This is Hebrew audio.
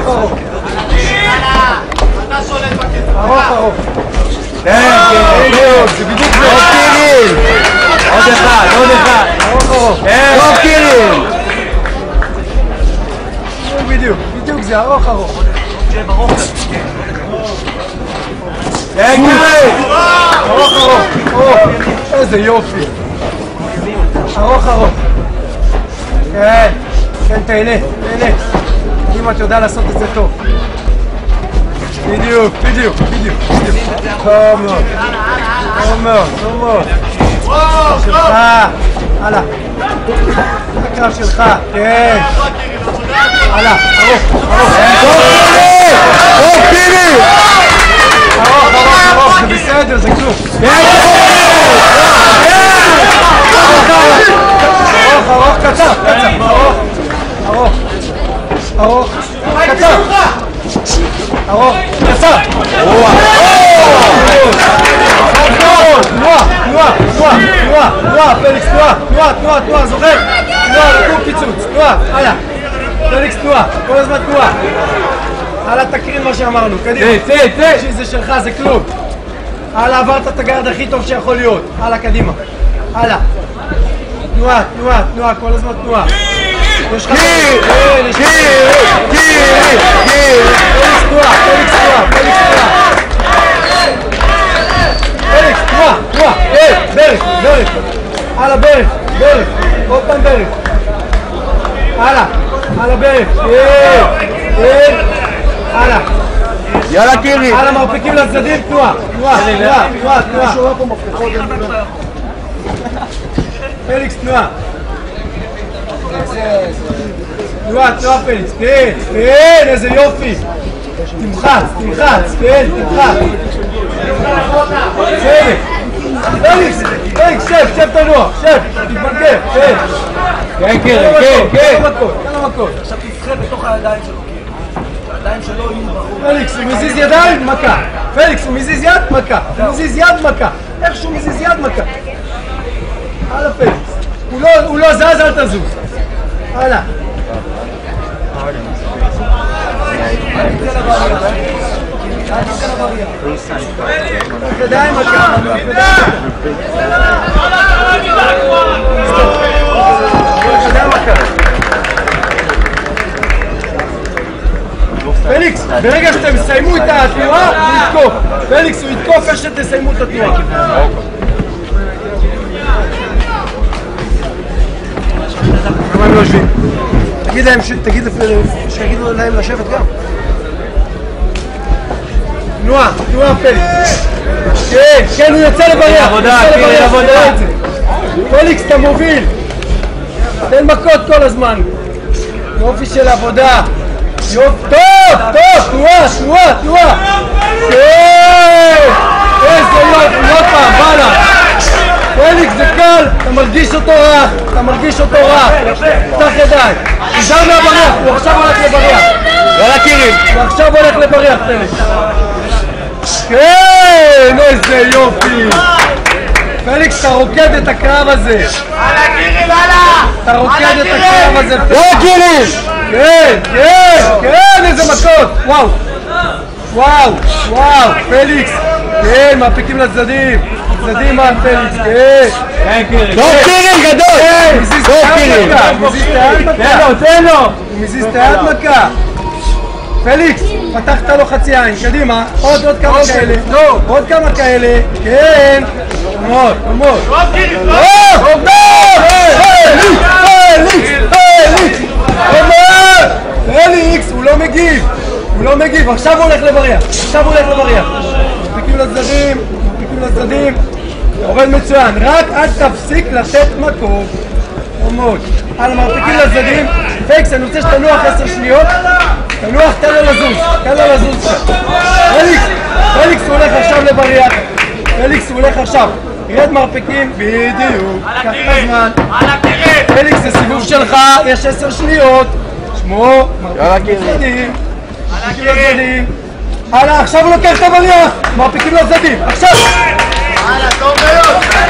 ארוך. אתה שולט בקטע. ארוך. כן, זה בדיוק זה. טוב קיריל! עוד אחד. ארוך. טוב קיריל! בדיוק זה ארוך. כן קיריל! ארוך. איזה יופי. ארוך. כן, תהנה. אם את יודע לעשות את זה טוב. בדיוק. טוב מאוד. שלך. הלאה. הקרב שלך. כן. הלאה. טוב קיריל! ארוך. זה בסדר, זה כלום. ארוך, קצר. ארוך, קצר. תנועה, פליקס, תנועה, זוכר? תנועה, קיצוץ, תנועה, הלאה. פליקס, תנועה, כל הזמן תנועה. הלאה, תקרין מה שאמרנו, קדימה. זה שלך, זה כלום. הלאה, עברת את הגרד הכי טוב שיכול להיות. הלאה, קדימה. הלאה. תנועה, כל הזמן תנועה. יש לך... פליקס, תנועה. ברך. הלאה, ברך. עוד פעם ברך. הלאה, ברך. הלאה. יאללה קיריל! הלאה, מרפקים לצדדים, תנועה. פליקס, תנועה. תנועה, פליקס. כן, איזה יופי. תמחץ. כן, תמחץ. פליקס, שב תנוע, תתמנקר, כן קיריל, כן. תן לו מכות. עכשיו תבחר בתוך הידיים שלו, הידיים שלו יהיו ברור. פליקס, הוא מזיז ידיים, מכה. פליקס, הוא מזיז יד, מכה. איך שהוא מזיז יד, מכה. הלאה, פליקס. הוא לא זז, אל תזוז. הלאה. ידיים, מכה. פליקס, ברגע שאתם תסיימו את התנועה, הוא יתקוף. פליקס, הוא יתקוף איך שתסיימו את התנועה. למה הם לא יושבים? שיגידו להם לשבת גם. תנועה, פליקס. כן, הוא יוצא לבריח. עבודה. פליקס, אתה מוביל. תן מכות כל הזמן. יופי של עבודה. טוב, תנועה. כן! איזה יופי, עוד פעם, בלה. פליקס, זה קל, אתה מרגיש אותו רך. פתח ידיים. תיזהר מהבריח, הוא עכשיו הולך לבריח. יאללה קיריל! פליקס. כן, איזה יופי. פליקס, אתה רוקד את הקרב הזה. הלאה קיריל, הלאה! יאללה קיריל! כן, איזה מכות. וואו, פליקס. כן, מרפקים לצדדים. צדדים על פליקס, כן קיריל! טוב קיריל, גדול! טוב קיריל! תן לו! הוא מזיז את היד, מכה. פליקס, פתחת לו חצי עין, קדימה. עוד כמה כאלה. כן. מאוד. פליקס, הוא לא מגיב. עכשיו הוא הולך לבריח. מרפקים לצדדים. עובד מצוין. רק אל תפסיק לתת מכות. הלאה, מרפקים לצדדים. פליקס, אני רוצה שתנוח 10 שניות. תן לו לזוז. פליקס, הוא הולך עכשיו לבריח. רד מרפקים, בדיוק. קח את הזמן. פליקס, זה סיבוב שלך, יש 10 שניות. שמור, מרפקים לצדדים. הלאה, עכשיו הוא לוקח את הבריח. מרפקים לצדדים. עכשיו. הלאה, טוב מאוד.